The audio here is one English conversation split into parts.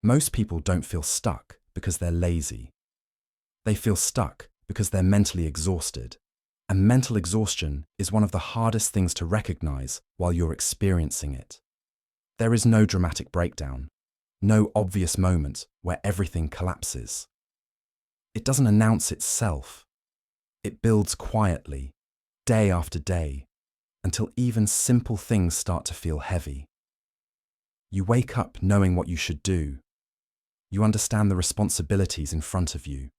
Most people don't feel stuck because they're lazy. They feel stuck because they're mentally exhausted. And mental exhaustion is one of the hardest things to recognize while you're experiencing it. There is no dramatic breakdown, no obvious moment where everything collapses. It doesn't announce itself. It builds quietly, day after day, until even simple things start to feel heavy. You wake up knowing what you should do. You understand the responsibilities in front of you.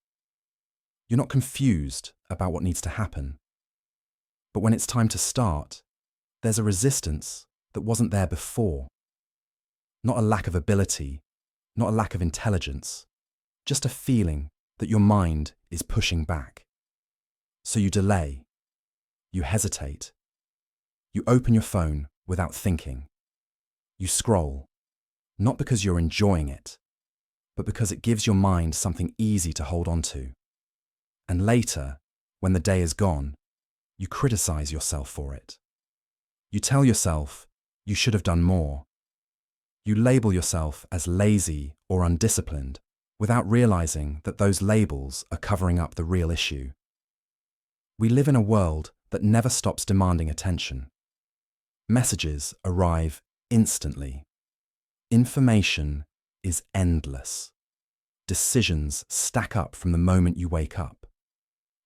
You're not confused about what needs to happen. But when it's time to start, there's a resistance that wasn't there before. Not a lack of ability, not a lack of intelligence, just a feeling that your mind is pushing back. So you delay. You hesitate. You open your phone without thinking. You scroll, not because you're enjoying it, but because it gives your mind something easy to hold on to. And later, when the day is gone, you criticize yourself for it. You tell yourself you should have done more. You label yourself as lazy or undisciplined without realizing that those labels are covering up the real issue. We live in a world that never stops demanding attention. Messages arrive instantly. Information is endless. Decisions stack up from the moment you wake up.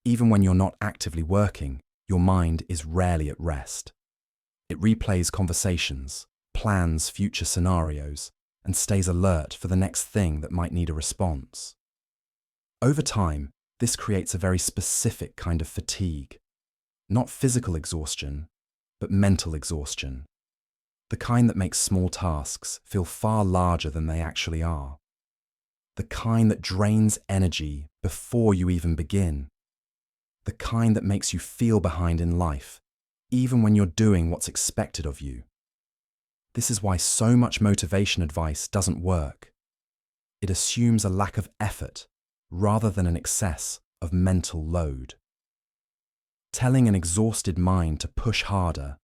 Even when you're not actively working, your mind is rarely at rest. It replays conversations, plans future scenarios, and stays alert for the next thing that might need a response. Over time, this creates a very specific kind of fatigue. Not physical exhaustion, but mental exhaustion. The kind that makes small tasks feel far larger than they actually are. The kind that drains energy before you even begin. The kind that makes you feel behind in life, even when you're doing what's expected of you. This is why so much motivation advice doesn't work. It assumes a lack of effort rather than an excess of mental load. Telling an exhausted mind to push harder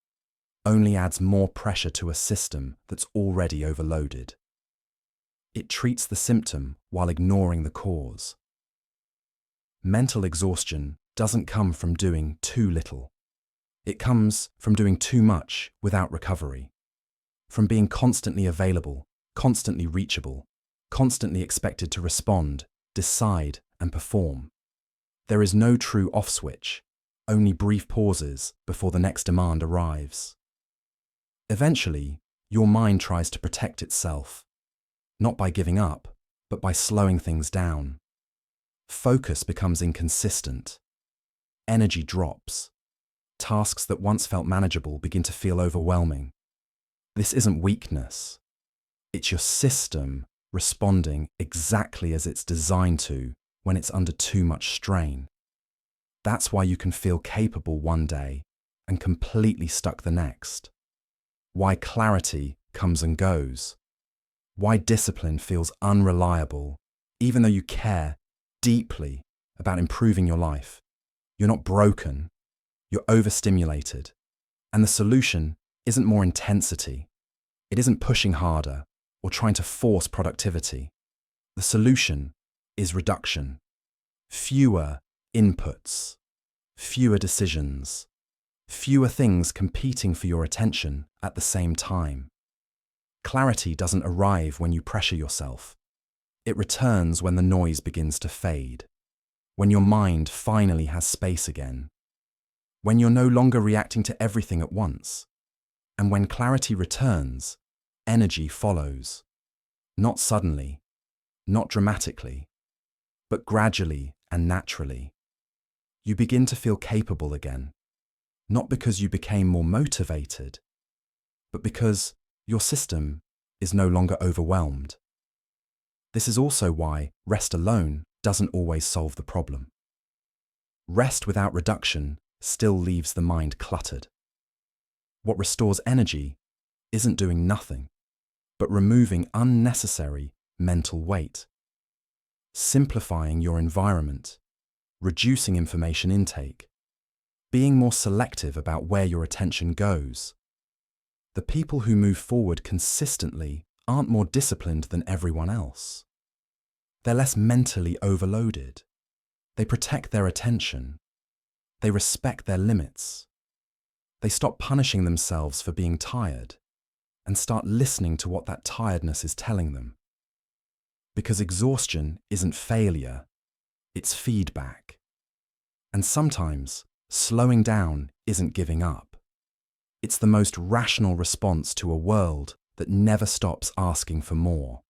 only adds more pressure to a system that's already overloaded. It treats the symptom while ignoring the cause. Mental exhaustion doesn't come from doing too little. It comes from doing too much without recovery. From being constantly available, constantly reachable, constantly expected to respond, decide, and perform. There is no true off switch, only brief pauses before the next demand arrives. Eventually, your mind tries to protect itself, not by giving up, but by slowing things down. Focus becomes inconsistent. Energy drops. Tasks that once felt manageable begin to feel overwhelming. This isn't weakness. It's your system responding exactly as it's designed to when it's under too much strain. That's why you can feel capable one day and completely stuck the next. Why clarity comes and goes. Why discipline feels unreliable, even though you care deeply about improving your life. You're not broken, you're overstimulated. And the solution isn't more intensity. It isn't pushing harder or trying to force productivity. The solution is reduction. Fewer inputs, fewer decisions, fewer things competing for your attention at the same time. Clarity doesn't arrive when you pressure yourself. It returns when the noise begins to fade, when your mind finally has space again, when you're no longer reacting to everything at once. And when clarity returns, energy follows. Not suddenly, not dramatically, but gradually and naturally. You begin to feel capable again, not because you became more motivated, but because your system is no longer overwhelmed. This is also why rest alone doesn't always solve the problem. Rest without reduction still leaves the mind cluttered. What restores energy isn't doing nothing, but removing unnecessary mental weight, simplifying your environment, reducing information intake, being more selective about where your attention goes. The people who move forward consistently aren't more disciplined than everyone else. They're less mentally overloaded. They protect their attention. They respect their limits. They stop punishing themselves for being tired and start listening to what that tiredness is telling them. Because exhaustion isn't failure, it's feedback. And sometimes, slowing down isn't giving up. It's the most rational response to a world that never stops asking for more.